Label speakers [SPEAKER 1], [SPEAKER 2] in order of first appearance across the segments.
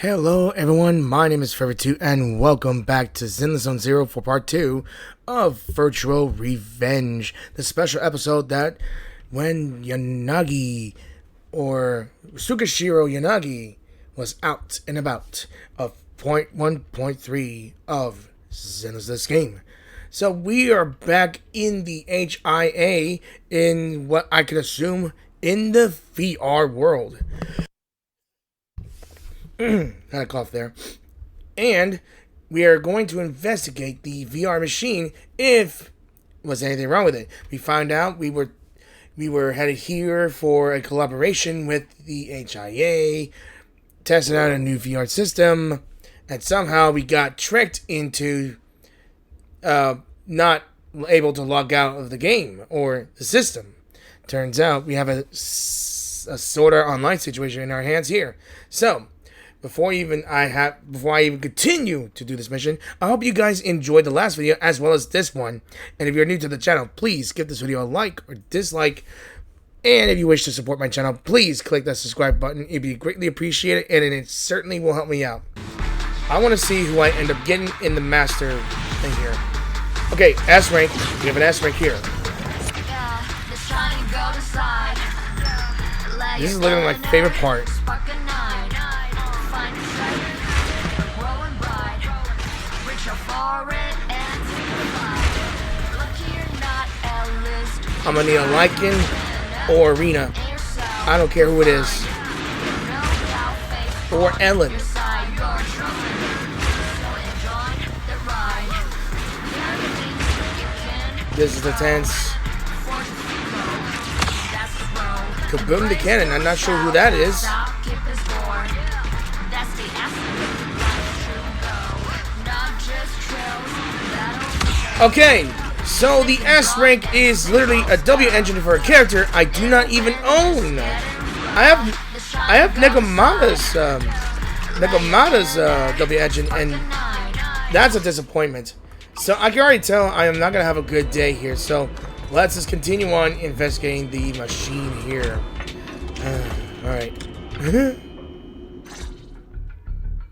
[SPEAKER 1] Hello everyone, my name is Forever2 and welcome back to Zenless Zone Zero for part 2 of Virtual Revenge, the special episode that when Yanagi, or Sukashiro Yanagi, was out and about of 0.1.3 of Zenless this game. So we are back in the HIA in what I could assume in the VR world. Had a cough there. And we are going to investigate the VR machine if was anything wrong with it. We found out we were headed here for a collaboration with the HIA, testing out a new VR system, and somehow we got tricked into not able to log out of the game or the system. Turns out we have a sort of online situation in our hands here. So Before I even continue to do this mission, I hope you guys enjoyed the last video as well as this one. And if you're new to the channel, please give this video a like or dislike. And if you wish to support my channel, please click that subscribe button. It'd be greatly appreciated, and it certainly will help me out. I want to see who I end up getting in the master thing here. Okay, S rank. We have an S rank here. This is literally my favorite part. I'm gonna need a Lycan or Arena. I don't care who it is. Or Ellen. This is the tense. Kaboom the Cannon. I'm not sure who that is. Okay. So the S rank is literally a W engine for a character I do not even own. I have Nekomata's W engine, and that's a disappointment. So I can already tell I am not gonna have a good day here. So let's just continue on investigating the machine here. All right.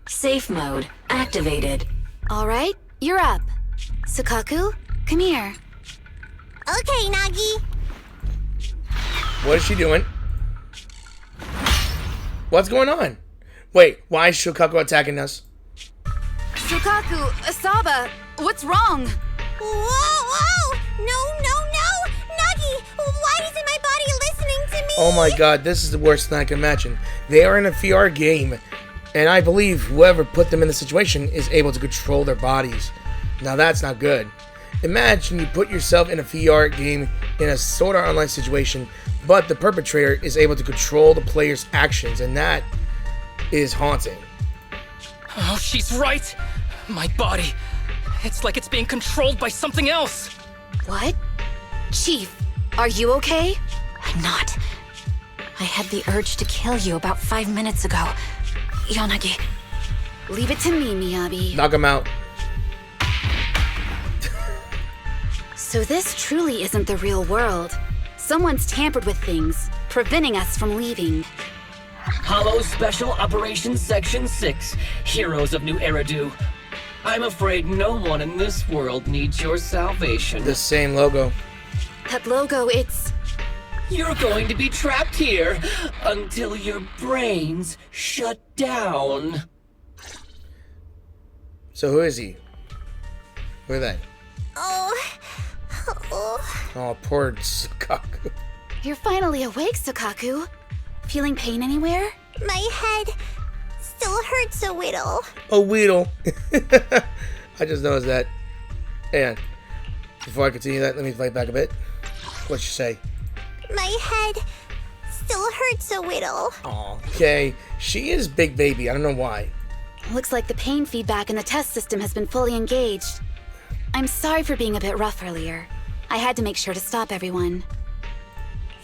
[SPEAKER 2] Safe mode activated. All right, you're up. Sukaku, come here.
[SPEAKER 3] Okay, Nagi.
[SPEAKER 1] What is she doing? What's going on? Wait, why is Shukaku attacking us?
[SPEAKER 2] Sukaku, Asaba, what's wrong?
[SPEAKER 3] Whoa! No! Nagi, why isn't my body listening to me?
[SPEAKER 1] Oh my god, this is the worst thing I can imagine. They are in a VR game, and I believe whoever put them in the situation is able to control their bodies. Now that's not good. Imagine you put yourself in a VR game in a sort of online situation, but the perpetrator is able to control the player's actions, and that is haunting.
[SPEAKER 4] Oh, she's right! My body, it's like it's being controlled by something else!
[SPEAKER 2] What? Chief, are you okay? I'm not. I had the urge to kill you about 5 minutes ago. Yanagi, leave it to me, Miyabi.
[SPEAKER 1] Knock him out.
[SPEAKER 2] So this truly isn't the real world. Someone's tampered with things, preventing us from leaving.
[SPEAKER 5] Hollow Special Operations Section 6, Heroes of New Eridu. I'm afraid no one in this world needs your salvation.
[SPEAKER 1] The same logo.
[SPEAKER 2] That logo, it's...
[SPEAKER 5] You're going to be trapped here until your brains shut down.
[SPEAKER 1] So who is he? Who are they?
[SPEAKER 3] Oh.
[SPEAKER 1] Oh, poor Sukaku.
[SPEAKER 2] You're finally awake, Sukaku. Feeling pain anywhere?
[SPEAKER 3] My head still hurts a little.
[SPEAKER 1] Oh, Weedle. I just noticed that. And before I continue that, let me fight back a bit. What you say?
[SPEAKER 3] My head still hurts a little.
[SPEAKER 1] Oh, okay. She is big baby. I don't know why.
[SPEAKER 2] Looks like the pain feedback in the test system has been fully engaged. I'm sorry for being a bit rough earlier. I had to make sure to stop everyone.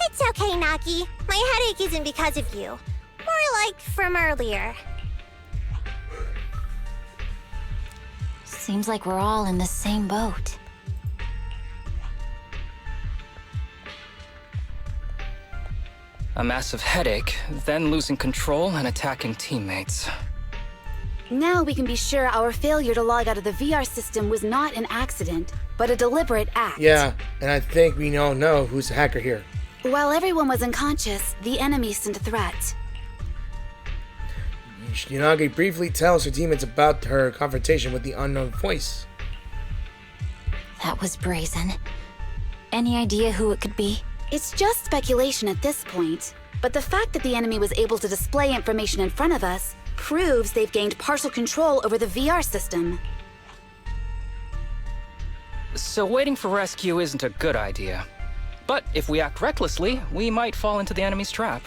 [SPEAKER 3] It's okay, Nagi. My headache isn't because of you. More like from earlier.
[SPEAKER 2] Seems like we're all in the same boat.
[SPEAKER 4] A massive headache, then losing control and attacking teammates.
[SPEAKER 2] Now we can be sure our failure to log out of the VR system was not an accident, but a deliberate act.
[SPEAKER 1] Yeah, and I think we all know who's the hacker here.
[SPEAKER 2] While everyone was unconscious, the enemy sent a threat.
[SPEAKER 1] Yanagi briefly tells her teammates about her confrontation with the unknown voice.
[SPEAKER 2] That was brazen. Any idea who it could be? It's just speculation at this point, but the fact that the enemy was able to display information in front of us proves they've gained partial control over the VR system.
[SPEAKER 4] So waiting for rescue isn't a good idea. But if we act recklessly, we might fall into the enemy's trap.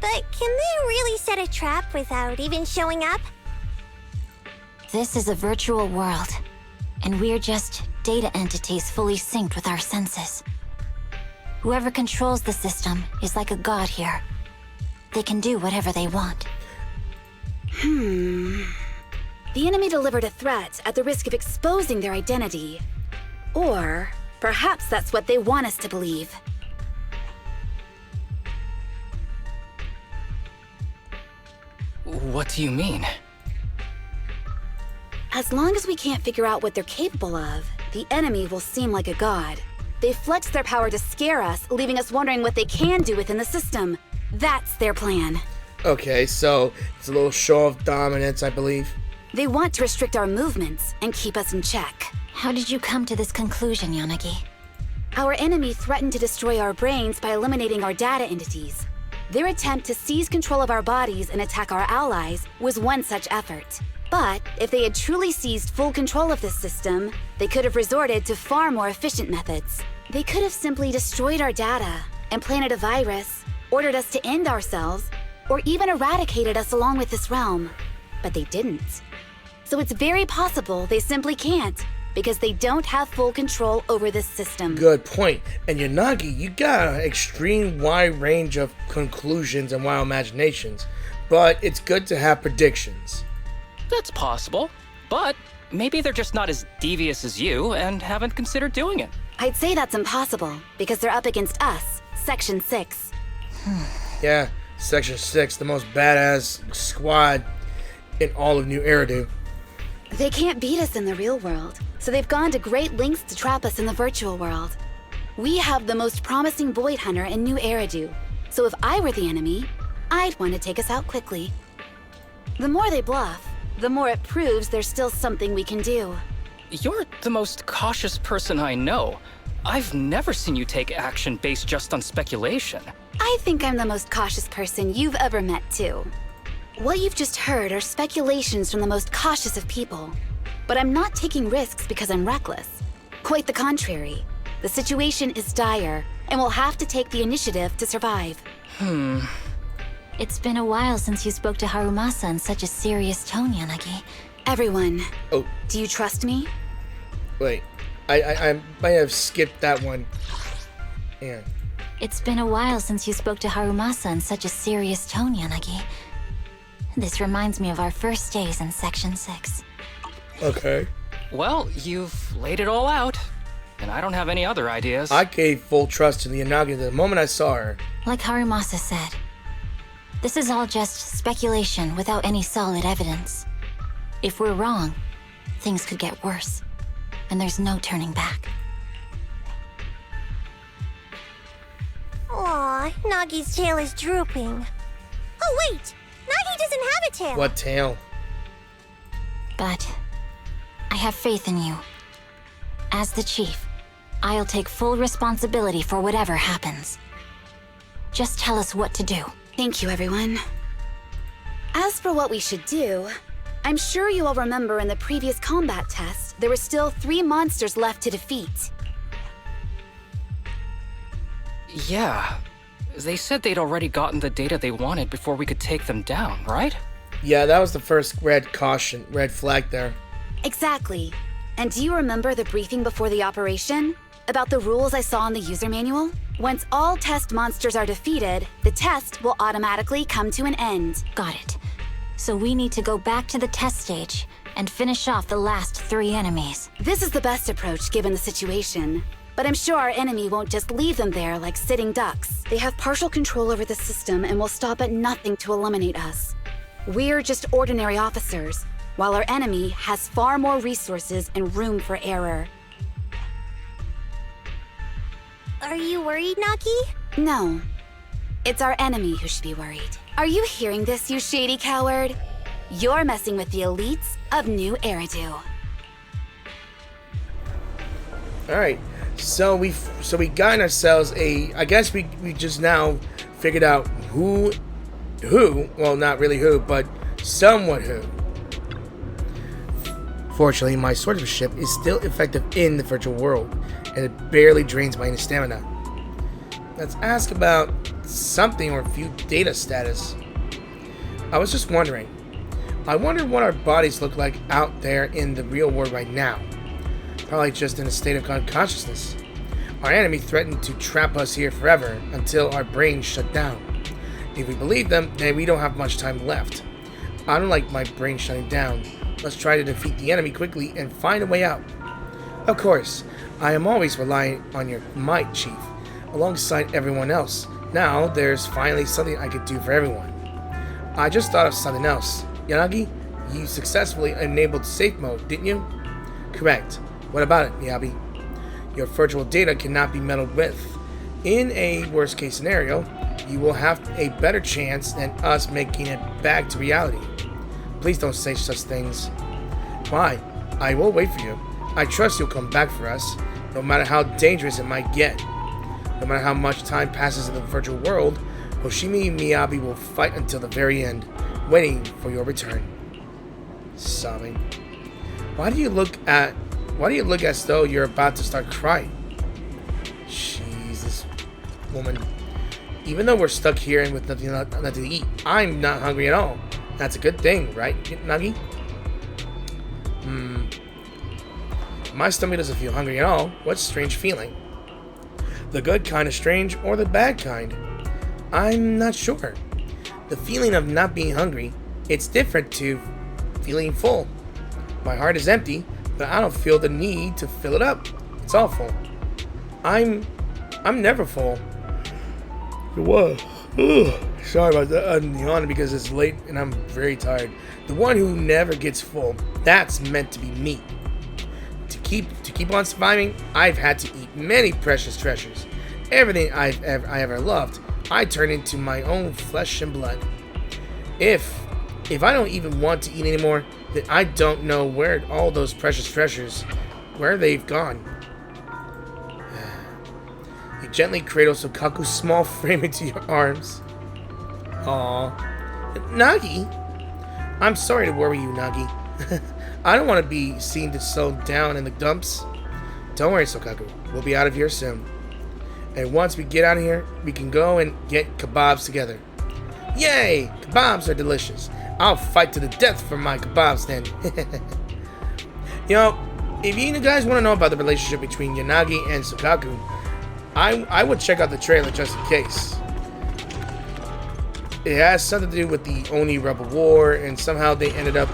[SPEAKER 3] But can they really set a trap without even showing up?
[SPEAKER 2] This is a virtual world, and we're just data entities fully synced with our senses. Whoever controls the system is like a god here. They can do whatever they want. The enemy delivered a threat at the risk of exposing their identity. Or perhaps that's what they want us to believe.
[SPEAKER 4] What do you mean?
[SPEAKER 2] As long as we can't figure out what they're capable of, the enemy will seem like a god. They flex their power to scare us, leaving us wondering what they can do within the system. That's their plan.
[SPEAKER 1] Okay, so it's a little show of dominance, I believe.
[SPEAKER 2] They want to restrict our movements and keep us in check. How did you come to this conclusion, Yanagi? Our enemy threatened to destroy our brains by eliminating our data entities. Their attempt to seize control of our bodies and attack our allies was one such effort. But if they had truly seized full control of this system, they could have resorted to far more efficient methods. They could have simply destroyed our data, implanted a virus, ordered us to end ourselves, or even eradicated us along with this realm. But they didn't. So it's very possible they simply can't, because they don't have full control over this system.
[SPEAKER 1] Good point. And Yanagi, you got an extreme wide range of conclusions and wild imaginations, but it's good to have predictions.
[SPEAKER 4] That's possible, but maybe they're just not as devious as you and haven't considered doing it.
[SPEAKER 2] I'd say that's impossible, because they're up against us, Section 6.
[SPEAKER 1] Yeah, Section 6, the most badass squad in all of New Eridu.
[SPEAKER 2] They can't beat us in the real world, so they've gone to great lengths to trap us in the virtual world. We have the most promising Void Hunter in New Eridu, so if I were the enemy, I'd want to take us out quickly. The more they bluff, the more it proves there's still something we can do.
[SPEAKER 4] You're the most cautious person I know. I've never seen you take action based just on speculation.
[SPEAKER 2] I think I'm the most cautious person you've ever met, too. What you've just heard are speculations from the most cautious of people. But I'm not taking risks because I'm reckless. Quite the contrary. The situation is dire, and we'll have to take the initiative to survive. It's been a while since you spoke to Harumasa in such a serious tone, Yanagi. Everyone,
[SPEAKER 1] Oh,
[SPEAKER 2] do you trust me?
[SPEAKER 1] wait. I might have skipped that one. Yeah.
[SPEAKER 2] It's been a while since you spoke to Harumasa in such a serious tone, Yanagi. This reminds me of our first days in Section 6.
[SPEAKER 1] Okay.
[SPEAKER 4] Well, you've laid it all out, and I don't have any other ideas.
[SPEAKER 1] I gave full trust to the Yanagi the moment I saw her.
[SPEAKER 2] Like Harumasa said, this is all just speculation without any solid evidence. If we're wrong, things could get worse, and there's no turning back.
[SPEAKER 3] Aw, Nagi's tail is drooping. Oh wait! Nagi doesn't have a tail!
[SPEAKER 1] What tail?
[SPEAKER 2] But I have faith in you. As the chief, I'll take full responsibility for whatever happens. Just tell us what to do. Thank you, everyone. As for what we should do, I'm sure you all remember in the previous combat test, there were still 3 monsters left to defeat.
[SPEAKER 4] Yeah. They said they'd already gotten the data they wanted before we could take them down, right?
[SPEAKER 1] Yeah, that was the first red flag there.
[SPEAKER 2] Exactly. And do you remember the briefing before the operation? About the rules I saw in the user manual? Once all test monsters are defeated, the test will automatically come to an end. Got it. So we need to go back to the test stage and finish off the last 3 enemies. This is the best approach given the situation. But I'm sure our enemy won't just leave them there like sitting ducks. They have partial control over the system and will stop at nothing to eliminate us. We're just ordinary officers, while our enemy has far more resources and room for error.
[SPEAKER 3] Are you worried, Nagi?
[SPEAKER 2] No. It's our enemy who should be worried. Are you hearing this, you shady coward? You're messing with the elites of New Eridu.
[SPEAKER 1] Alright, so we got ourselves I guess we just now figured out who, well, not really who, but somewhat who. Fortunately, my swordsmanship is still effective in the virtual world, and it barely drains my stamina. Let's ask about something or view data status. I was just wondering. I wonder what our bodies look like out there in the real world right now. Probably just in a state of unconsciousness. Our enemy threatened to trap us here forever until our brains shut down. If we believe them, then we don't have much time left. I don't like my brain shutting down. Let's try to defeat the enemy quickly and find a way out. Of course, I am always relying on your might, Chief, alongside everyone else. Now, there's finally something I could do for everyone. I just thought of something else. Yanagi, you successfully enabled safe mode, didn't you? Correct. What about it, Miyabi? Your virtual data cannot be meddled with. In a worst case scenario, you will have a better chance than us making it back to reality. Please don't say such things. Why? I will wait for you. I trust you'll come back for us, no matter how dangerous it might get. No matter how much time passes in the virtual world, Hoshimi Miyabi will fight until the very end, waiting for your return. Sobbing. Why do you look as though you're about to start crying? Jesus, woman. Even though we're stuck here and with nothing to eat, I'm not hungry at all. That's a good thing, right, Nagi? My stomach doesn't feel hungry at all. What strange feeling? The good kind of strange or the bad kind? I'm not sure. The feeling of not being hungry, it's different to feeling full. My heart is empty, but I don't feel the need to fill it up. It's all full. I'm never full. Whoa. Sorry about that. I'm yawning because it's late and I'm very tired. The one who never gets full, that's meant to be me. To keep on surviving, I've had to eat many precious treasures. Everything I ever loved, I turn into my own flesh and blood. If I don't even want to eat anymore, then I don't know where all those precious treasures, where they've gone. You gently cradle Sokaku's small frame into your arms. Aww. Nagi! I'm sorry to worry you, Nagi. I don't want to be seen to slow down in the dumps. Don't worry, Sokaku. We'll be out of here soon. And once we get out of here, we can go and get kebabs together. Yay! Kebabs are delicious. I'll fight to the death for my kebabs then. You know, if you guys want to know about the relationship between Yanagi and Sokaku, I would check out the trailer just in case. It has something to do with the Oni Rebel War, and somehow they ended up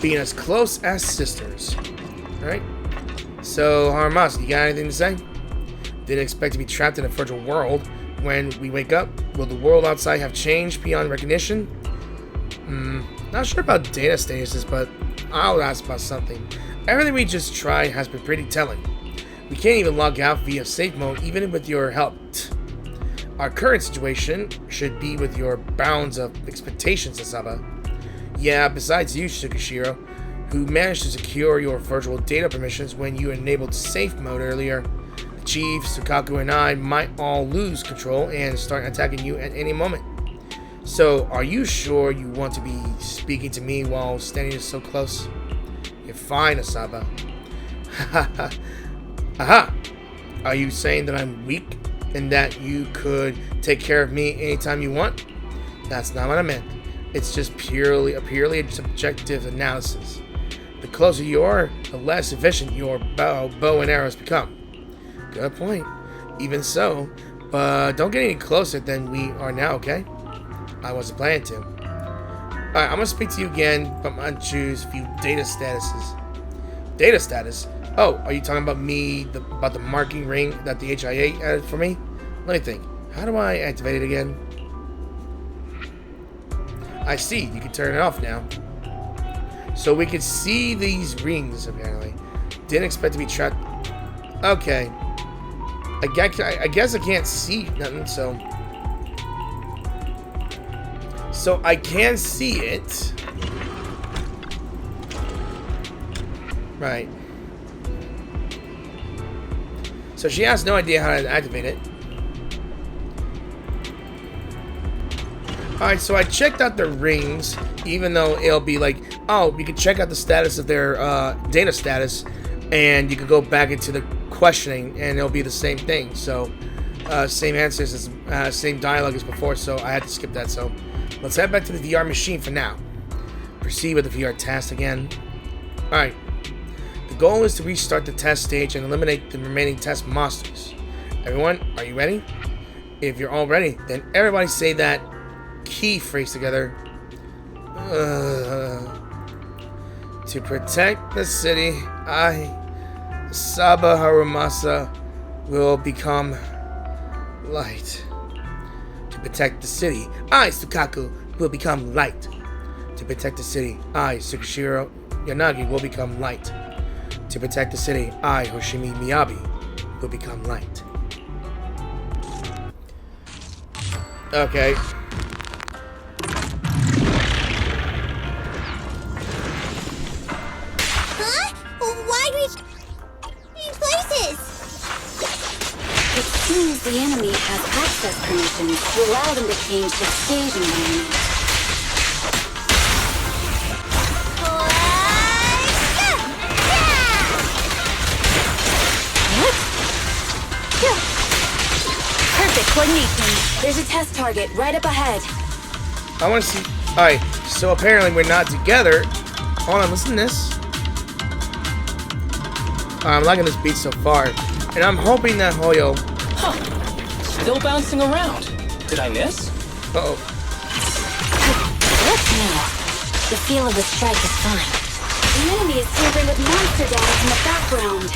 [SPEAKER 1] being as close as sisters. Alright? So, Harumasa, you got anything to say? Didn't expect to be trapped in a virtual world. When we wake up, will the world outside have changed beyond recognition? Not sure about data statuses, but I'll ask about something. Everything we just tried has been pretty telling. We can't even log out via safe mode, even with your help. Our current situation should be with your bounds of expectations, Asaba. Yeah, besides you, Tsukishiro, who managed to secure your virtual data permissions when you enabled safe mode earlier. The Chief, Sokaku, and I might all lose control and start attacking you at any moment. So, are you sure you want to be speaking to me while standing so close? You're fine, Asaba. Haha. Aha! Are you saying that I'm weak and that you could take care of me anytime you want? That's not what I meant. It's just purely a subjective analysis. The closer you are, the less efficient your bow and arrows become. Good point. Even so, but don't get any closer than we are now, okay? I wasn't planning to. Alright, I'm gonna speak to you again, but I'm gonna choose a few data statuses. Data status? Oh, are you talking about about the marking ring that the HIA added for me? Let me think. How do I activate it again? I see. You can turn it off now. So we can see these rings, apparently. Didn't expect to be trapped. Okay. I guess I can't see nothing, so... So I can see it. Right. So she has no idea how to activate it. Alright, so I checked out the rings, even though it'll be like, oh, you can check out the status of their data status, and you can go back into the questioning, and it'll be the same thing. So, same answers, as same dialogue as before, so I had to skip that. So, let's head back to the VR machine for now. Proceed with the VR task again. Alright. The goal is to restart the test stage and eliminate the remaining test monsters. Everyone, are you ready? If you're all ready, then everybody say that key phrase together. To protect the city, I, Saba Harumasa, will become light. To protect the city, I, Sukaku, will become light. To protect the city, I, Tsukishiro Yanagi, will become light. To protect the city, I, Hoshimi Miyabi, will become light. Okay.
[SPEAKER 3] Huh? Why do we change places?
[SPEAKER 2] It seems the enemy has access permissions to allow them to change the stage environment. Perfect coordination. There's a test target right up ahead.
[SPEAKER 1] I want to see. Alright, so apparently we're not together. Hold on, listen to this. I'm liking this beat so far. And I'm hoping that Hoyo.
[SPEAKER 4] Huh. Still bouncing around. Did I miss?
[SPEAKER 1] Uh-oh.
[SPEAKER 2] No. The feel of the strike is fine. The enemy is tampering with monster data in the background.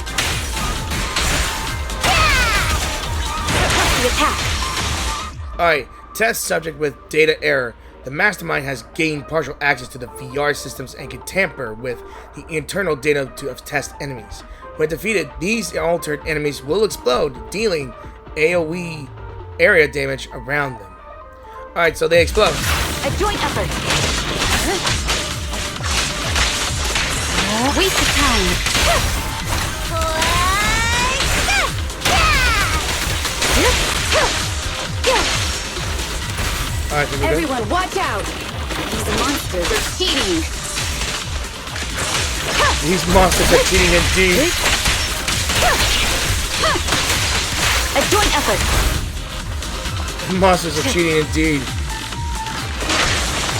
[SPEAKER 2] The attack.
[SPEAKER 1] Alright, test subject with data error. The mastermind has gained partial access to the VR systems and can tamper with the internal data of test enemies. When defeated, these altered enemies will explode, dealing AoE area damage around them. Alright, so they explode.
[SPEAKER 2] A joint effort. Waste of time.
[SPEAKER 1] Alright, so we're good.
[SPEAKER 2] Everyone, watch out! These monsters are cheating.
[SPEAKER 1] These monsters are cheating indeed.
[SPEAKER 2] A joint effort.
[SPEAKER 1] Monsters are cheating indeed.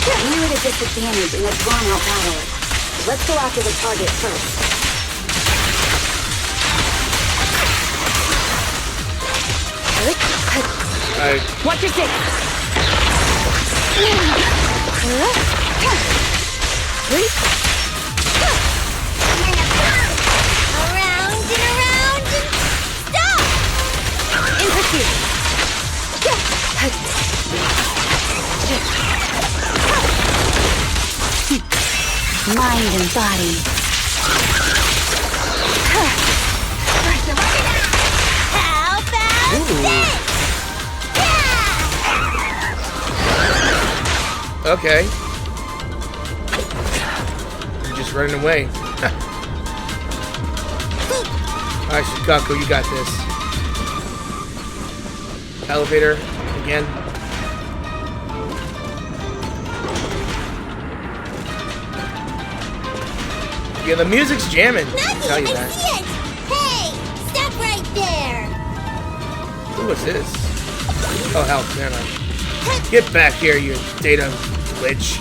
[SPEAKER 2] We're at a disadvantage in a drawn-out battle. Let's go after the target first.
[SPEAKER 1] Alright.
[SPEAKER 2] Watch your six.
[SPEAKER 3] Around and stop!
[SPEAKER 2] In pursuit. Mind and body.
[SPEAKER 3] How about this?
[SPEAKER 1] Okay. You're just running away. Alright, Shikaku, you got this. Elevator again. Yeah, the music's jamming. I'll tell you
[SPEAKER 3] I
[SPEAKER 1] that.
[SPEAKER 3] see it! Hey! Stop right there!
[SPEAKER 1] Who was this? Oh, hell, never mind. Get back here, you data glitch.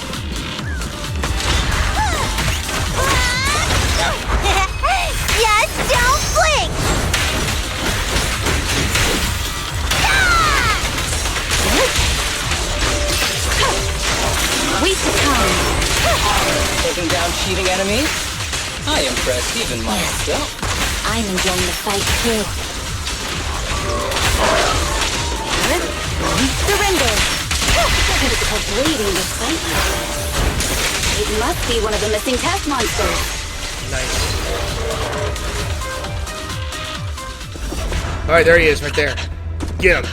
[SPEAKER 3] Just don't blink!
[SPEAKER 2] Waste of time.
[SPEAKER 5] Taking down cheating enemies? I impressed even myself.
[SPEAKER 2] I'm enjoying the fight too. Surrender! Typical bleeding despite you. It must be one of the missing test monsters.
[SPEAKER 1] Nice. Alright, there he is, right there. Get him.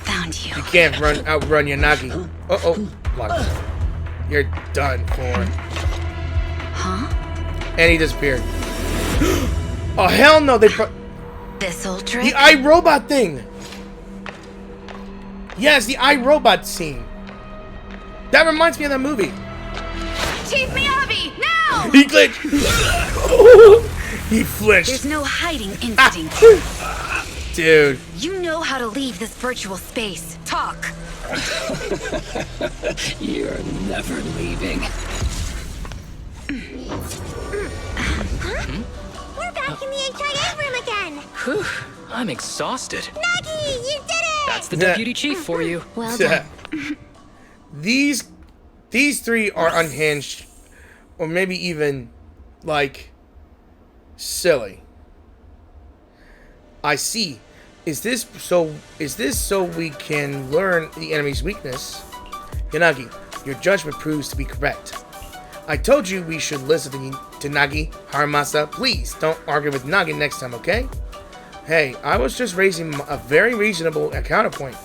[SPEAKER 2] Found you.
[SPEAKER 1] You can't outrun Yanagi. Uh-oh. Blocked. You're done for.
[SPEAKER 2] Huh?
[SPEAKER 1] And he disappeared. Oh, hell no.
[SPEAKER 2] This old trick?
[SPEAKER 1] The iRobot thing. Yes, the iRobot scene. That reminds me of that movie.
[SPEAKER 2] Chief Miyabi, now!
[SPEAKER 1] He glitched. He flinched.
[SPEAKER 2] There's no hiding instinct.
[SPEAKER 1] Dude.
[SPEAKER 2] You know how to leave this virtual space. Talk.
[SPEAKER 5] You're never leaving.
[SPEAKER 3] We're back in the HIA room again.
[SPEAKER 4] Whew, I'm exhausted.
[SPEAKER 3] Nagi, you did it!
[SPEAKER 4] That's the deputy chief for you.
[SPEAKER 2] Well done.
[SPEAKER 1] These three are unhinged, or maybe even like silly. I see. Is this so we can learn the enemy's weakness? Yanagi, your judgment proves to be correct. I told you we should listen to Nagi. Harumasa, please don't argue with Nagi next time, okay? Hey, I was just raising a very reasonable counterpoint.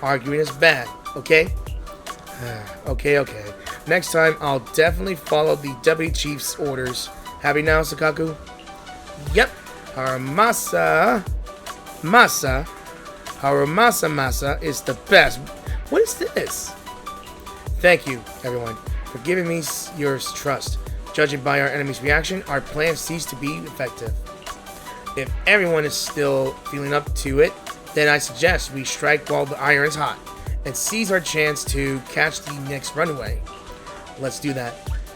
[SPEAKER 1] Arguing is bad, okay? Okay. Next time, I'll definitely follow the deputy chief's orders. Happy now, Sakaku? Yep. Harumasa Masa is the best. What is this? Thank you, everyone, for giving me your trust. Judging by our enemy's reaction, our plan ceased to be effective. If everyone is still feeling up to it, then I suggest we strike while the iron is hot and seize our chance to catch the next runway. Let's do that.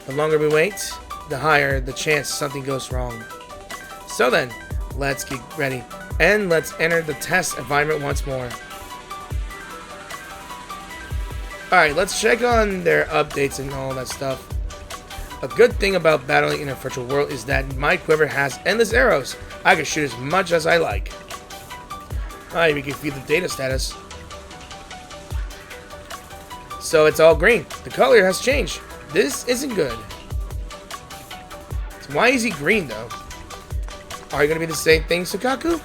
[SPEAKER 1] The longer we wait, the higher the chance something goes wrong. So then, let's get ready and let's enter the test environment once more. Alright, let's check on their updates and all that stuff. A good thing about battling in a virtual world is that my quiver has endless arrows. I can shoot as much as I like. Alright, we can view the data status. So it's all green. The color has changed. This isn't good. So why is he green though? Are you going to be the same thing, Sakaku?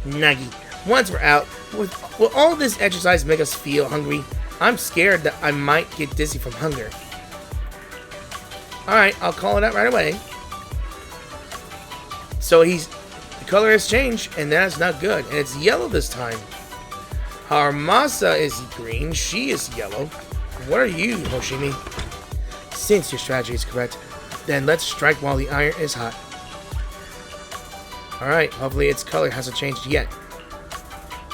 [SPEAKER 1] Nagi, once we're out, will all this exercise make us feel hungry? I'm scared that I might get dizzy from hunger. Alright, I'll call it out right away. So the color has changed, and that's not good. And it's yellow this time. Harumasa is green, she is yellow. What are you, Hoshimi? Since your strategy is correct, then let's strike while the iron is hot. Alright, hopefully its color hasn't changed yet.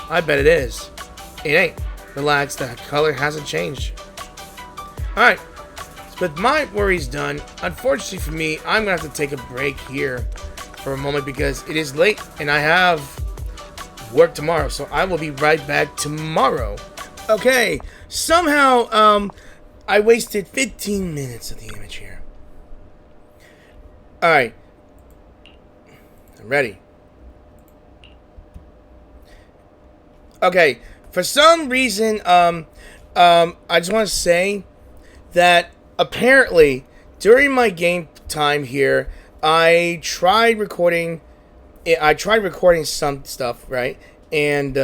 [SPEAKER 1] I bet it is. It ain't. Relax, the color hasn't changed. Alright, with my worries done, unfortunately for me, I'm going to have to take a break here for a moment because it is late and I have work tomorrow, so I will be right back tomorrow. Okay, somehow, I wasted 15 minutes of the image here. Alright. I'm ready. Okay, for some reason, I just want to say that apparently during my game time here, I tried recording some stuff, right? And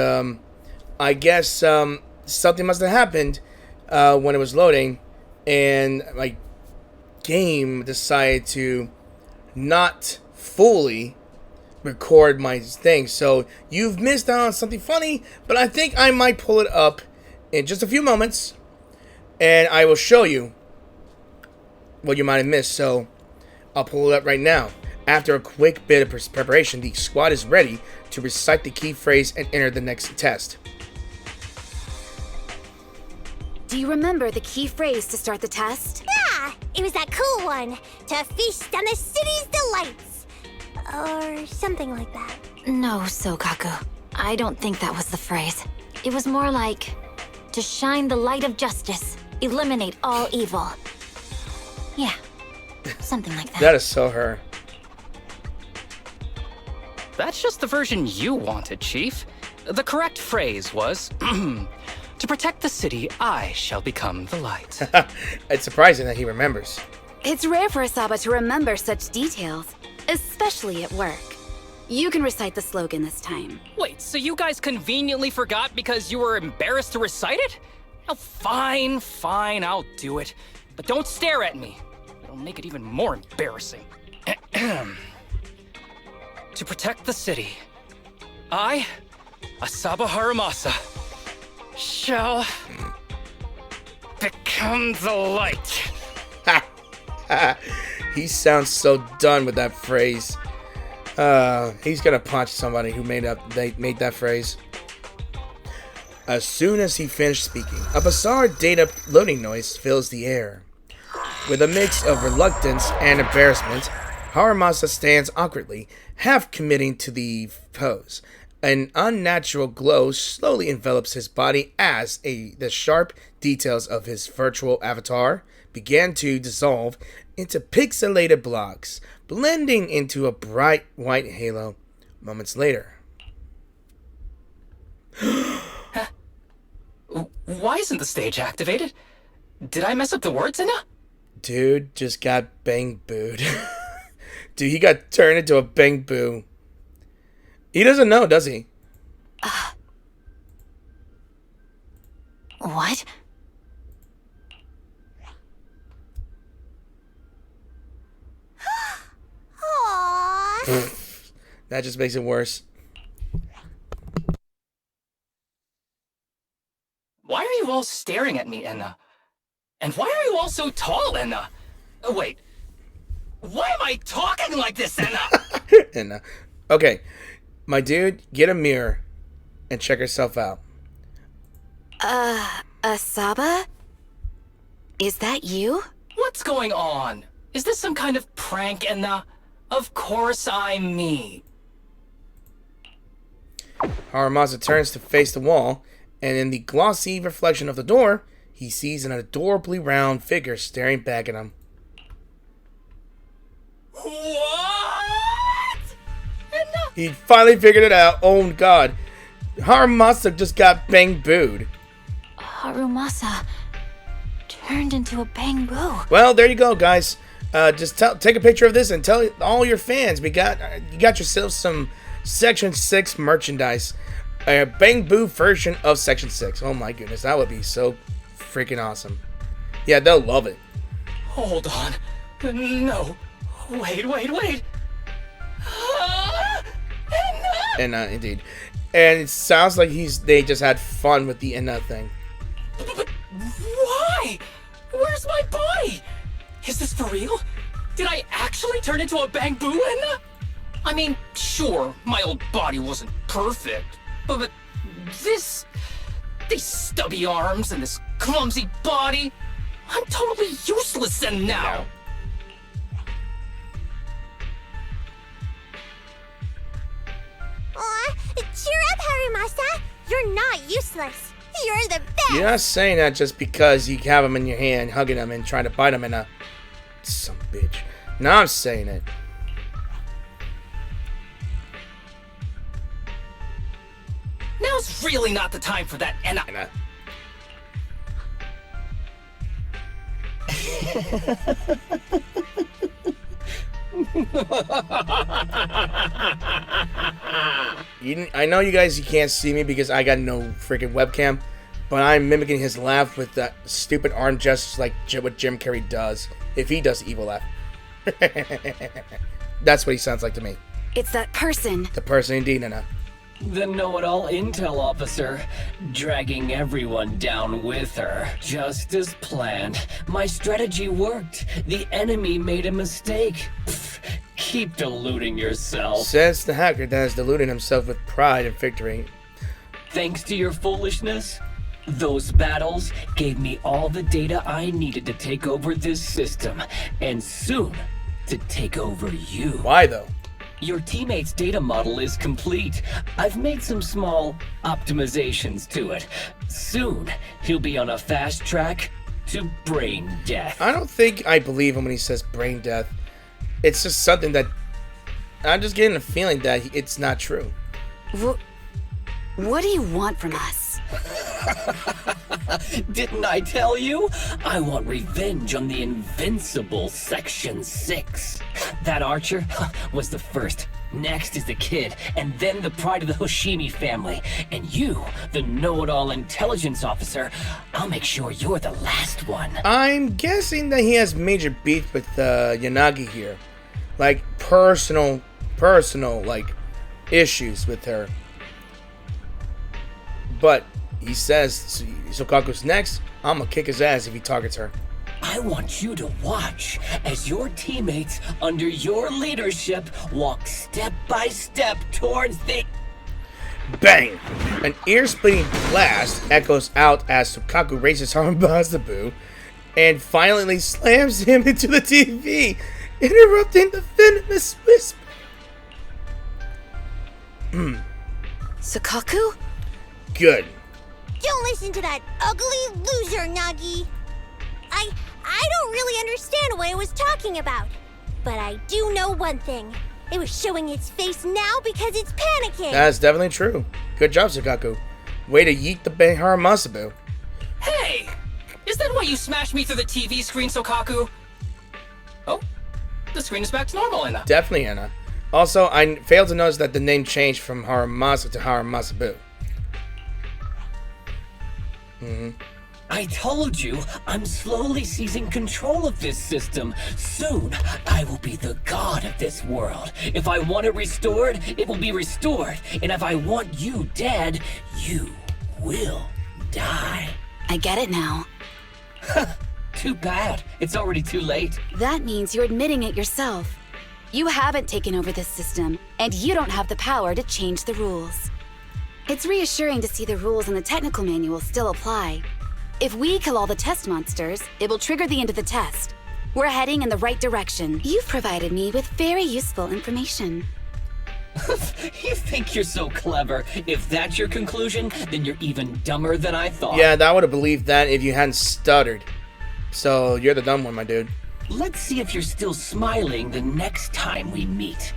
[SPEAKER 1] I guess something must have happened when it was loading, and my game decided to not fully record my thing. So you've missed out on something funny, but I think I might pull it up in just a few moments, and I will show you what you might have missed. So I'll pull it up right now. After a quick bit of preparation, the squad is ready to recite the key phrase and enter the next test.
[SPEAKER 2] Do you remember the key phrase to start the test?
[SPEAKER 3] Yeah, it was that cool one. To feast on the city's delights. Or something like that.
[SPEAKER 2] No, Sokaku. I don't think that was the phrase. It was more like, to shine the light of justice, eliminate all evil. Yeah, something like that.
[SPEAKER 1] That is so her.
[SPEAKER 4] that's just the version you wanted, Chief. The correct phrase was, to protect the city, I shall become the light.
[SPEAKER 1] It's surprising that he remembers.
[SPEAKER 2] It's rare for Asaba to remember such details, especially at work. You can recite the slogan this time.
[SPEAKER 4] Wait, so you guys conveniently forgot because you were embarrassed to recite it? Oh, fine, I'll do it. But don't stare at me. It'll make it even more embarrassing. To protect the city, I, Asaba Harumasa, shall become the light.
[SPEAKER 1] He sounds so done with that phrase. He's gonna punch somebody who made that phrase. As soon as he finished speaking, a bizarre data loading noise fills the air. With a mix of reluctance and embarrassment, Harumasa stands awkwardly, half committing to the pose. An unnatural glow slowly envelops his body as the sharp details of his virtual avatar began to dissolve into pixelated blocks, blending into a bright white halo moments later.
[SPEAKER 4] Why isn't the stage activated? Did I mess up the words, Inna?
[SPEAKER 1] Dude just got bang booed. Dude, he got turned into a bang boo. He doesn't know, does he?
[SPEAKER 2] What?
[SPEAKER 3] Aww.
[SPEAKER 1] That just makes it worse.
[SPEAKER 4] Why are you all staring at me, Enna? And why are you all so tall, Enna? Oh, wait. Why am I talking like this, Enna?
[SPEAKER 1] And okay, my dude, get a mirror and check yourself out.
[SPEAKER 2] Asaba? Is that you?
[SPEAKER 4] What's going on? Is this some kind of prank, Enna? Of course I'm me.
[SPEAKER 1] Harumasa turns to face the wall, and in the glossy reflection of the door, he sees an adorably round figure staring back at him.
[SPEAKER 4] What? Enna?
[SPEAKER 1] He finally figured it out. Oh god. Harumasa just got bang booed.
[SPEAKER 2] Harumasa turned into a bang boo.
[SPEAKER 1] Well, there you go, guys. Just take a picture of this and tell all your fans you got yourself some Section 6 merchandise. A bang boo version of Section 6. Oh my goodness, that would be so freaking awesome. Yeah, they'll love it.
[SPEAKER 4] Hold on. No. Wait.
[SPEAKER 1] And indeed. And it sounds like they just had fun with the Enna thing.
[SPEAKER 4] But why? Where's my body? Is this for real? Did I actually turn into a bang boo, Enna? I mean, sure, my old body wasn't perfect, but these stubby arms and this clumsy body, I'm totally useless in now.
[SPEAKER 3] Aw, cheer up, Harumasa. You're not useless. You're the best.
[SPEAKER 1] You're not saying that just because you have him in your hand, hugging him and trying to bite him in a... Some bitch. Now I'm saying it.
[SPEAKER 4] Now's really not the time for that, Enna.
[SPEAKER 1] I know you guys can't see me because I got no freaking webcam, but I'm mimicking his laugh with that stupid arm gestures like what Jim Carrey does if he does the evil laugh. That's what he sounds like to me.
[SPEAKER 2] It's that person.
[SPEAKER 1] The person indeed, Nana.
[SPEAKER 5] The know-it-all intel officer, dragging everyone down with her. Just as planned. My strategy worked. The enemy made a mistake. Pfft, keep deluding yourself.
[SPEAKER 1] Says the hacker that is deluding himself with pride and victory.
[SPEAKER 5] Thanks to your foolishness, those battles gave me all the data I needed to take over this system, and soon to take over you.
[SPEAKER 1] Why though?
[SPEAKER 5] Your teammate's data model is complete. I've made some small optimizations to it. Soon, he'll be on a fast track to brain death.
[SPEAKER 1] I don't think I believe him when he says brain death. It's just something that I'm just getting a feeling that it's not true.
[SPEAKER 2] What do you want from us?
[SPEAKER 5] Didn't I tell you? I want revenge on the invincible Section 6. That archer was the first. Next is the kid, and then the pride of the Hoshimi family. And you, the know-it-all intelligence officer, I'll make sure you're the last one.
[SPEAKER 1] I'm guessing that he has major beef with Yanagi here. Like, personal, like, issues with her. But he says Sokaku's next. I'm gonna kick his ass if he targets her.
[SPEAKER 5] I want you to watch as your teammates under your leadership walk step by step towards the...
[SPEAKER 1] Bang! An ear-splitting blast echoes out as Sokaku races Harumasa and violently slams him into the TV, interrupting the venomous whisper.
[SPEAKER 2] Sokaku?
[SPEAKER 1] Good.
[SPEAKER 3] Don't listen to that ugly loser, Nagi. I don't really understand what it was talking about. But I do know one thing. It was showing its face now because it's panicking.
[SPEAKER 1] That's definitely true. Good job, Sokaku. Way to yeet the Harumasa.
[SPEAKER 4] Hey! Is that why you smashed me through the TV screen, Sokaku? Oh, the screen is back to normal, Anna.
[SPEAKER 1] Definitely, Anna. Also, I failed to notice that the name changed from Harumasa to Harumasa.
[SPEAKER 5] I told you, I'm slowly seizing control of this system. Soon, I will be the god of this world. If I want it restored, it will be restored. And if I want you dead, you will die.
[SPEAKER 2] I get it now.
[SPEAKER 5] Too bad. It's already too late.
[SPEAKER 2] That means you're admitting it yourself. You haven't taken over this system, and you don't have the power to change the rules. It's reassuring to see the rules in the technical manual still apply. If we kill all the test monsters, it will trigger the end of the test. We're heading in the right direction. You've provided me with very useful information.
[SPEAKER 5] You think you're so clever. If that's your conclusion, then you're even dumber than I thought.
[SPEAKER 1] Yeah, I would have believed that if you hadn't stuttered. So, you're the dumb one, my dude.
[SPEAKER 5] Let's see if you're still smiling the next time we meet.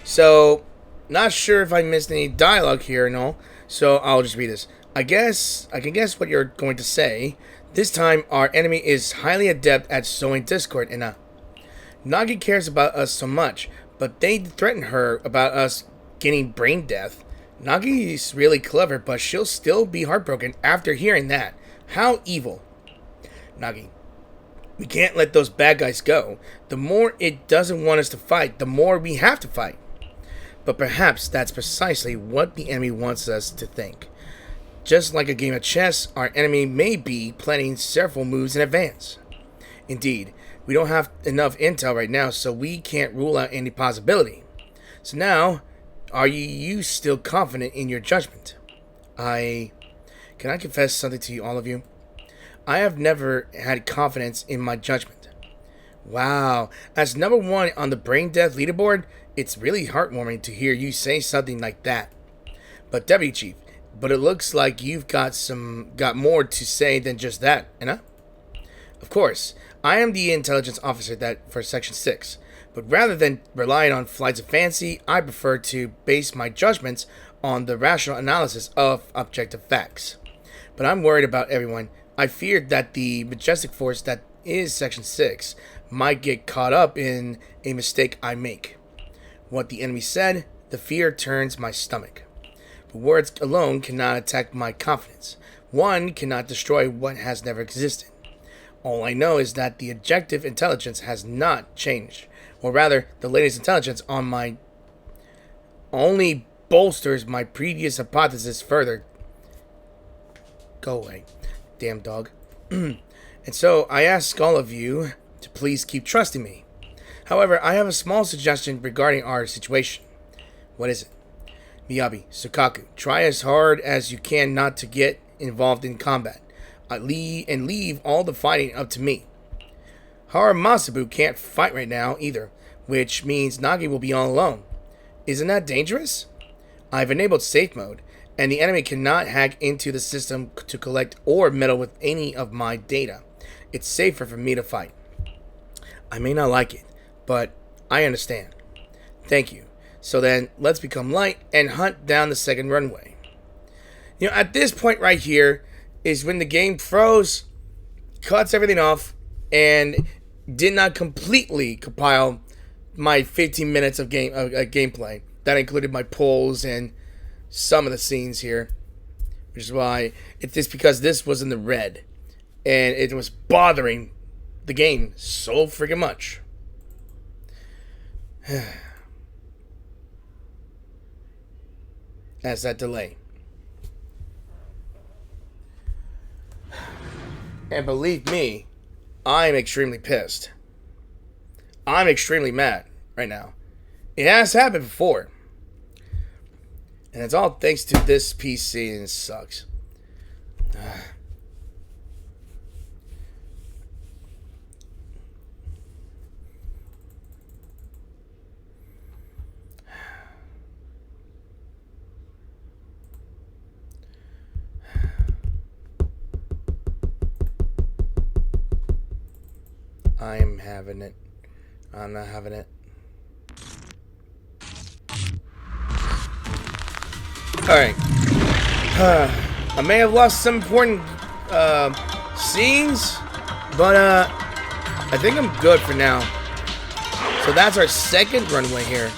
[SPEAKER 1] So, not sure if I missed any dialogue here and all, so I'll just read this. I can guess what you're going to say. This time, our enemy is highly adept at sowing discord, and Nagi cares about us so much, but they threaten her about us getting brain death. Nagi's really clever, but she'll still be heartbroken after hearing that. How evil. Nagi, we can't let those bad guys go. The more it doesn't want us to fight, the more we have to fight. But perhaps that's precisely what the enemy wants us to think. Just like a game of chess, our enemy may be planning several moves in advance. Indeed, we don't have enough intel right now, so we can't rule out any possibility. So now, are you still confident in your judgment? Can I confess something to you, all of you? I have never had confidence in my judgment. Wow, as number one on the brain death leaderboard, it's really heartwarming to hear you say something like that. But Deputy Chief, it looks like you've got more to say than just that, Anna? Of course, I am the intelligence officer for Section 6, but rather than relying on flights of fancy, I prefer to base my judgments on the rational analysis of objective facts. But I'm worried about everyone. I feared that the majestic force that is Section 6 might get caught up in a mistake I make. What the enemy said, the fear turns my stomach. But words alone cannot attack my confidence. One cannot destroy what has never existed. All I know is that the objective intelligence has not changed, or rather, the latest intelligence on my only bolsters my previous hypothesis further. Go away, damn dog. And so I ask all of you to please keep trusting me. However, I have a small suggestion regarding our situation. What is it? Miyabi, Sokaku, try as hard as you can not to get involved in combat. Leave all the fighting up to me. Harumasa can't fight right now either, which means Nagi will be all alone. Isn't that dangerous? I've enabled safe mode, and the enemy cannot hack into the system to collect or meddle with any of my data. It's safer for me to fight. I may not like it, but I understand. Thank you. So then, let's become light and hunt down the second runway. You know, at this point right here is when the game froze, cuts everything off, and did not completely compile my 15 minutes of gameplay. That included my polls and some of the scenes here, which is why it's just because this was in the red, and it was bothering the game so freaking much. That's that delay. And believe me, I'm extremely pissed. I'm extremely mad right now. It has happened before. And it's all thanks to this PC, and it sucks. I'm having it. I'm not having it. Alright. I may have lost some important scenes, but I think I'm good for now. So that's our second runway here.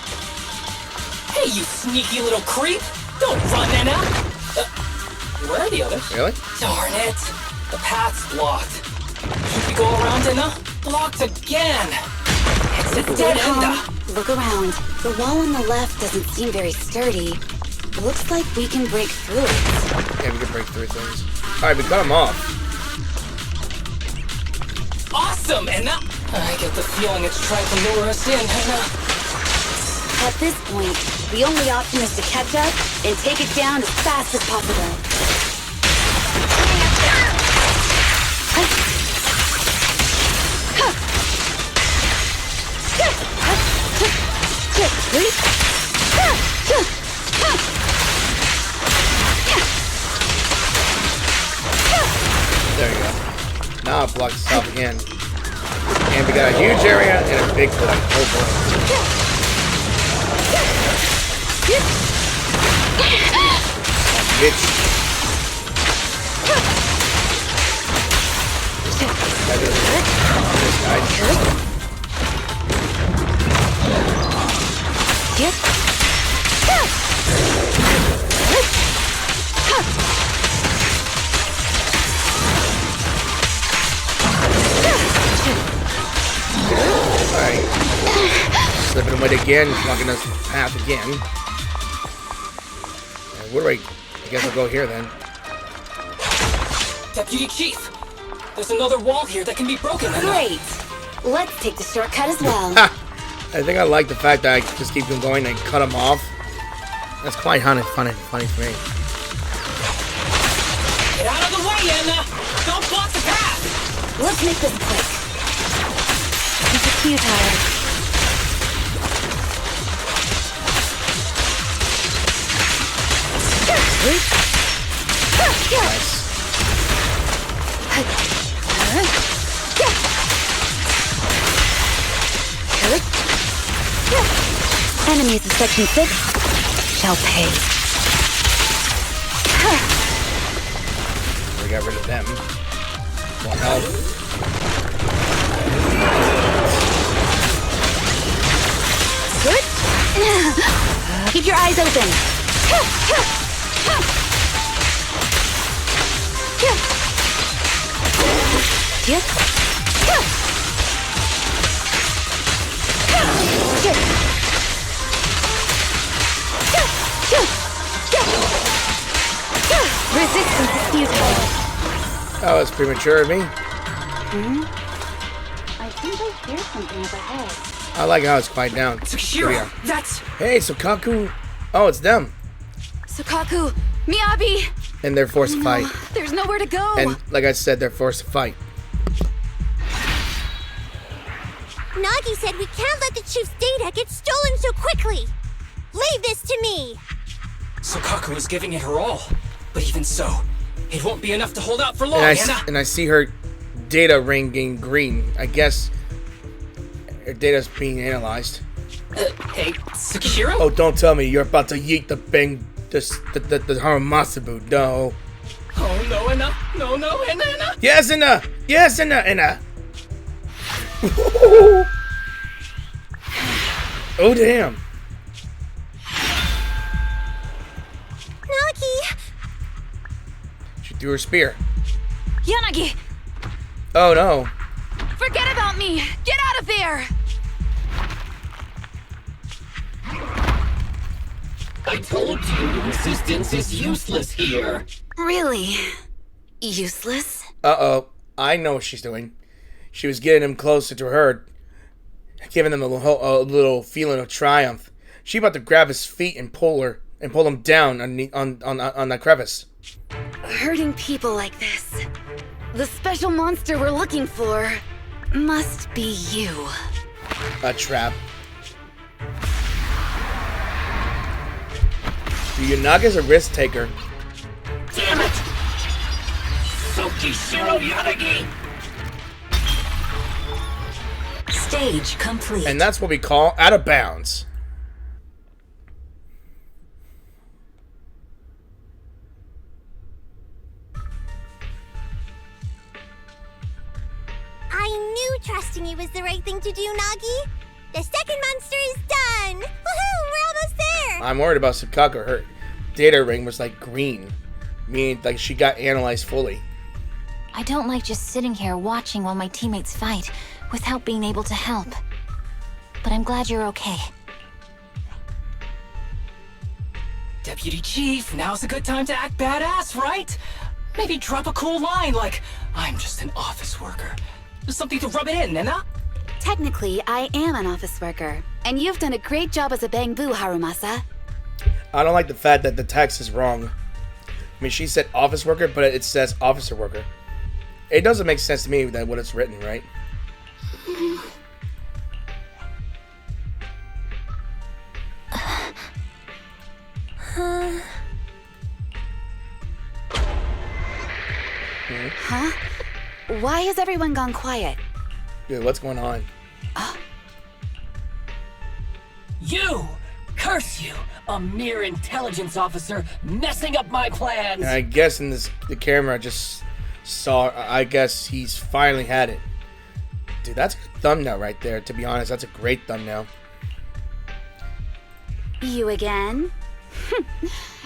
[SPEAKER 4] Hey, you sneaky little creep! Don't run, Anna! Where are the others?
[SPEAKER 1] Really?
[SPEAKER 4] Darn it! The path's blocked. Should we go around, Anna? Blocked again! It's a dead end!
[SPEAKER 2] Look around. The wall on the left doesn't seem very sturdy. Looks like we can break through it.
[SPEAKER 1] Yeah, we can break through things. Alright, we cut them off.
[SPEAKER 4] Awesome, Anna! I get the feeling it's trying to lure us in, Anna.
[SPEAKER 2] At this point, the only option is to catch up and take it down as fast as possible.
[SPEAKER 1] There you go. Now it blocks us off again. And we got a huge area and a big boy. Oh boy. Bitch. This guy. Alright. Slipping away again, blocking us path again. Where do I guess I'll go here then.
[SPEAKER 4] Deputy Chief! There's another wall here that can be broken.
[SPEAKER 2] Great! Let's take the shortcut as well.
[SPEAKER 1] I think I like the fact that I just keep them going and cut them off. That's quite funny for me.
[SPEAKER 4] Get out of the way, Anna! Don't block the path!
[SPEAKER 2] Let's make this quick. This is futile.
[SPEAKER 1] Nice.
[SPEAKER 2] Enemies of Section 6 shall pay.
[SPEAKER 1] We got rid of them. Well, help.
[SPEAKER 2] Good. Keep your eyes open. Resistance is futile.
[SPEAKER 1] That was premature of me.
[SPEAKER 2] I think I hear something up ahead.
[SPEAKER 1] I like how it's quiet down.
[SPEAKER 4] Sakura, that's...
[SPEAKER 1] Hey, Sokaku. Oh, it's them.
[SPEAKER 2] Sukaku, Miyabi!
[SPEAKER 1] And they're forced to fight.
[SPEAKER 2] There's nowhere to go.
[SPEAKER 1] And like I said, they're forced to fight.
[SPEAKER 3] Nagi said we can't let the chief's data get stolen so quickly. Leave this to me.
[SPEAKER 4] Sokaku is giving it her all. But even so, it won't be enough to hold out for long, Anna.
[SPEAKER 1] And I see her data ring getting green. I guess her data's being analyzed.
[SPEAKER 4] Hey, Tsukishiro?
[SPEAKER 1] Oh, don't tell me you're about to yeet the Harumasa boot. No.
[SPEAKER 4] Oh, no, Enna. No, Enna.
[SPEAKER 1] Yes, Enna. Yes, Enna. Oh, damn.
[SPEAKER 3] Nagi!
[SPEAKER 1] She threw her spear.
[SPEAKER 2] Yanagi,
[SPEAKER 1] Oh, no.
[SPEAKER 2] forget about me! Get out of there!
[SPEAKER 5] I told you, resistance is useless here.
[SPEAKER 2] Really? Useless?
[SPEAKER 1] Uh-oh. I know what she's doing. She was getting him closer to her, giving him a little feeling of triumph. She about to grab his feet and pull him down on that crevice.
[SPEAKER 2] Hurting people like this. The special monster we're looking for must be you.
[SPEAKER 1] A trap. Yunaga's a risk taker.
[SPEAKER 5] Damn it! Tsukishiro Yanagi!
[SPEAKER 2] Stage complete.
[SPEAKER 1] And that's what we call out of bounds.
[SPEAKER 3] I knew trusting you was the right thing to do, Nagi. The second monster is done. Woohoo! We're almost there.
[SPEAKER 1] I'm worried about Sukaku. Her data ring was like green, meaning like she got analyzed fully.
[SPEAKER 2] I don't like just sitting here watching while my teammates fight without being able to help. But I'm glad you're okay.
[SPEAKER 4] Deputy Chief, now's a good time to act badass, right? Maybe drop a cool line like, I'm just an office worker. Something to rub it in, Enna?
[SPEAKER 2] Technically, I am an office worker, and you've done a great job as a bamboo, Harumasa.
[SPEAKER 1] I don't like the fact that the text is wrong. I mean, she said office worker, but it says officer worker. It doesn't make sense to me that what it's written, right?
[SPEAKER 2] Huh? Why has everyone gone quiet?
[SPEAKER 1] Dude, what's going on?
[SPEAKER 5] You! Curse you! A mere intelligence officer messing up my plans!
[SPEAKER 1] And I guess in the camera just saw. I guess he's finally had it. Dude, that's a good thumbnail right there. To be honest, that's a great thumbnail.
[SPEAKER 2] You again?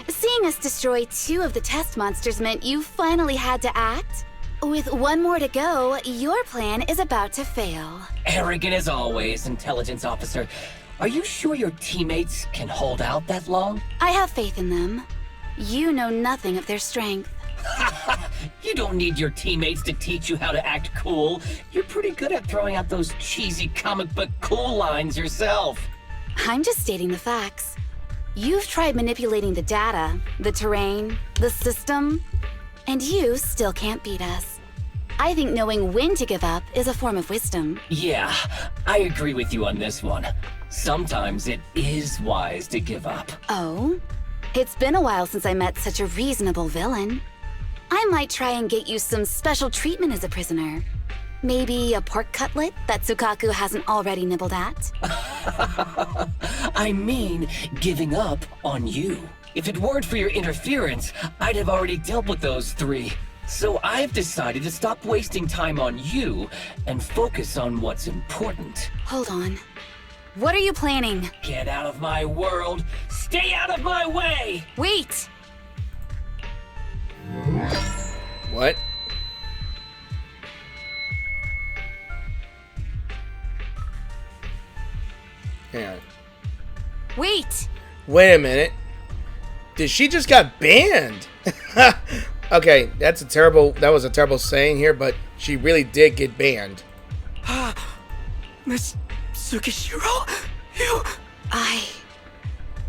[SPEAKER 2] Seeing us destroy 2 of the test monsters meant you finally had to act? With 1 more to go, your plan is about to fail.
[SPEAKER 5] Arrogant as always, intelligence officer. Are you sure your teammates can hold out that long?
[SPEAKER 2] I have faith in them. You know nothing of their strength.
[SPEAKER 5] You don't need your teammates to teach you how to act cool. You're pretty good at throwing out those cheesy comic book cool lines yourself.
[SPEAKER 2] I'm just stating the facts. You've tried manipulating the data, the terrain, the system, and you still can't beat us. I think knowing when to give up is a form of wisdom.
[SPEAKER 5] Yeah, I agree with you on this one. Sometimes it is wise to give up.
[SPEAKER 2] Oh? It's been a while since I met such a reasonable villain. I might try and get you some special treatment as a prisoner. Maybe a pork cutlet that Sukaku hasn't already nibbled at?
[SPEAKER 5] I mean, giving up on you. If it weren't for your interference, I'd have already dealt with those 3. So I've decided to stop wasting time on you and focus on what's important.
[SPEAKER 2] Hold on. What are you planning?
[SPEAKER 5] Get out of my world! Stay out of my way!
[SPEAKER 2] Wait!
[SPEAKER 1] What? Hang on.
[SPEAKER 2] Wait!
[SPEAKER 1] Wait a minute. Did she just got banned? Okay, that was a terrible saying here, but she really did get banned.
[SPEAKER 4] Miss Tsukishiro? You...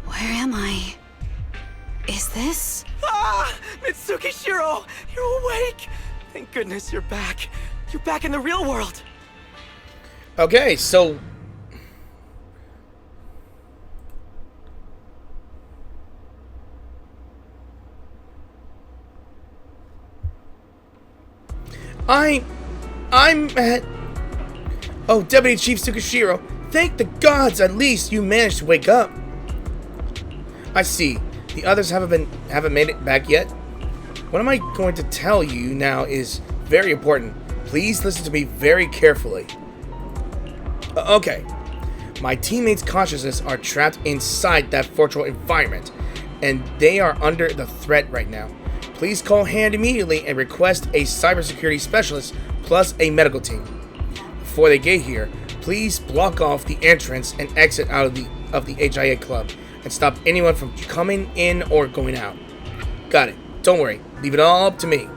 [SPEAKER 2] Where am I? Is this?
[SPEAKER 4] Ah! Mitsukishiro! You're awake! Thank goodness you're back. You're back in the real world.
[SPEAKER 1] Okay, so I'm at... Oh, Deputy Chief Tsukishiro, Thank the gods, at least you managed to wake up. I see. The others haven't made it back yet. What am I going to tell you now is very important. Please listen to me very carefully. Okay. My teammates' consciousness are trapped inside that virtual environment, and they are under the threat right now. Please call HAND immediately and request a cybersecurity specialist plus a medical team. Before they get here, please block off the entrance and exit out of the HIA club and stop anyone from coming in or going out. Got it. Don't worry. Leave it all up to me.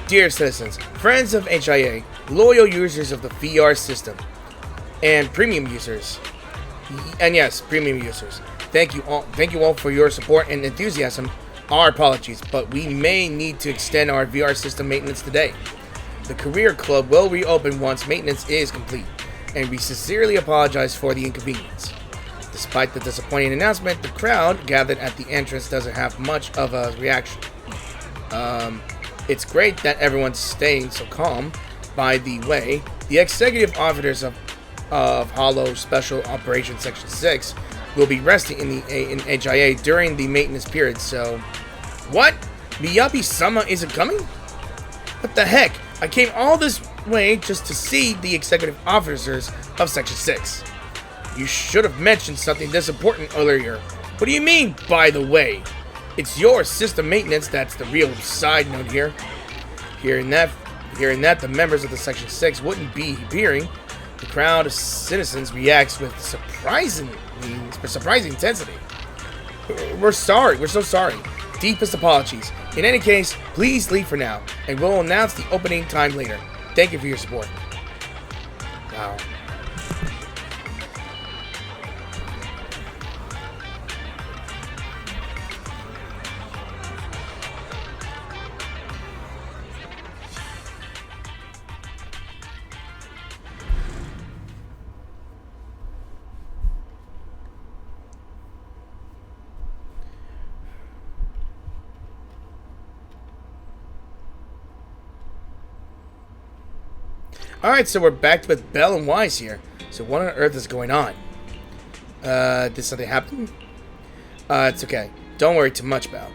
[SPEAKER 1] Dear citizens, friends of HIA, loyal users of the VR system, and premium users, thank you all for your support and enthusiasm. Our apologies, but we may need to extend our VR system maintenance today. The Career Club will reopen once maintenance is complete, and we sincerely apologize for the inconvenience. Despite the disappointing announcement, the crowd gathered at the entrance doesn't have much of a reaction. It's great that everyone's staying so calm. By the way, the executive officers of Hollow Special Operations Section 6 will be resting in HIA during the maintenance period, so... What? Miyabi-sama isn't coming? What the heck? I came all this way just to see the executive officers of Section 6. You should have mentioned something this important earlier. What do you mean, by the way? It's your system maintenance that's the real side note here. Hearing that, the members of the Section 6 wouldn't be appearing. The crowd of citizens reacts with surprising intensity. We're so sorry. Deepest apologies. In any case, please leave for now, and we'll announce the opening time later. Thank you for your support. Wow. Alright, so we're back with Belle and Wise here. So what on earth is going on? Did something happen? It's okay. Don't worry too much, Belle.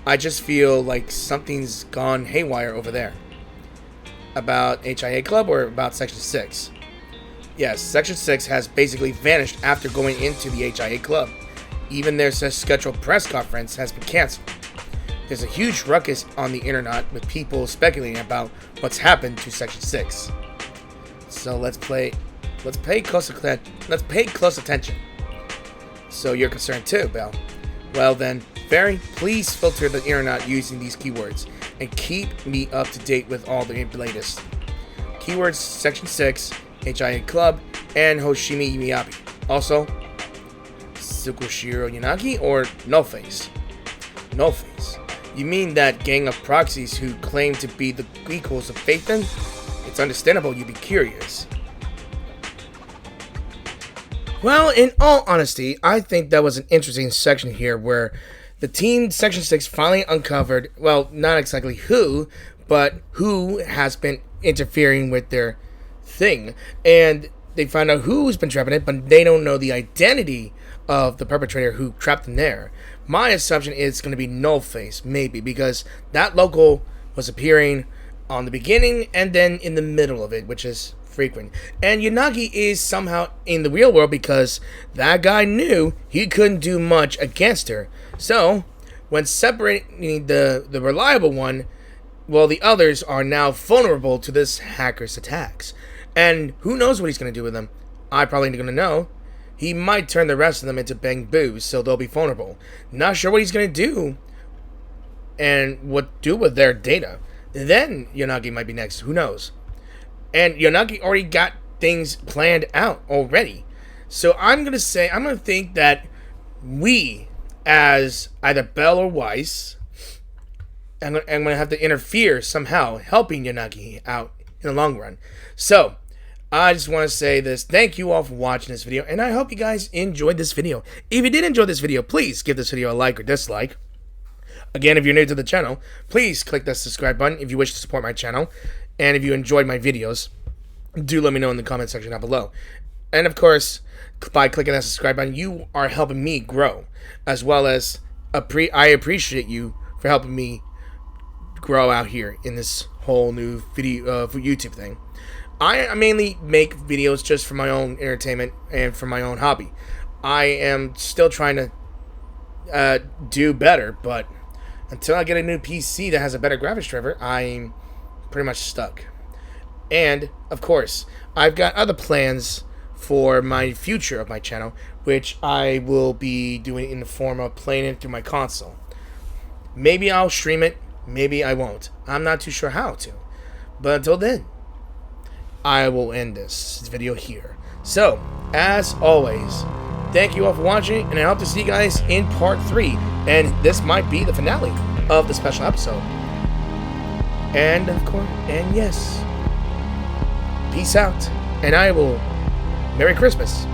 [SPEAKER 1] I just feel like something's gone haywire over there. About HIA Club or about Section 6? Yes, Section 6 has basically vanished after going into the HIA Club. Even their scheduled press conference has been cancelled. There's a huge ruckus on the internet with people speculating about what's happened to Section 6. So let's pay close attention. So you're concerned too, Belle. Well then, Fairy, please filter the internet using these keywords and keep me up to date with all the latest. Keywords Section 6, HIA Club, and Hoshimi Miyabi. Also, Tsukushiro Yanagi or Null-Face. Null-Face. You mean that gang of proxies who claim to be the equals of Phaethon? It's understandable you'd be curious. Well, in all honesty, I think that was an interesting section here where the team Section 6 finally uncovered, well, not exactly who, but who has been interfering with their thing. And they found out who's been trapping it, but they don't know the identity of the perpetrator who trapped them there. My assumption is it's going to be Null-Face, maybe, because that local was appearing on the beginning and then in the middle of it, which is frequent. And Yanagi is somehow in the real world because that guy knew he couldn't do much against her. So, when separating the reliable one, well, the others are now vulnerable to this hacker's attacks. And who knows what he's going to do with them? I probably going to know. he might turn the rest of them into bang boos, so they'll be vulnerable. Not sure what he's going to do and what do with their data. Then Yonagi might be next. Who knows? And Yonagi already got things planned out already. So I'm going to think that we, as either Bell or Weiss, I'm going to have to interfere somehow, helping Yonagi out in the long run. So, I just want to say this. Thank you all for watching this video, and I hope you guys enjoyed this video. If you did enjoy this video, please give this video a like or dislike. Again, if you're new to the channel, please click that subscribe button if you wish to support my channel. And if you enjoyed my videos, do let me know in the comment section down below. And of course, by clicking that subscribe button, you are helping me grow, as well as I appreciate you for helping me grow out here in this whole new video YouTube thing. I mainly make videos just for my own entertainment and for my own hobby. I am still trying to do better, but until I get a new PC that has a better graphics driver, I'm pretty much stuck. And, of course, I've got other plans for my future of my channel, which I will be doing in the form of playing it through my console. Maybe I'll stream it, maybe I won't. I'm not too sure how to. But until then, I will end this video here. So, as always, thank you all for watching, and I hope to see you guys in part 3. And this might be the finale of the special episode. And, of course, and yes, peace out, and I will Merry Christmas.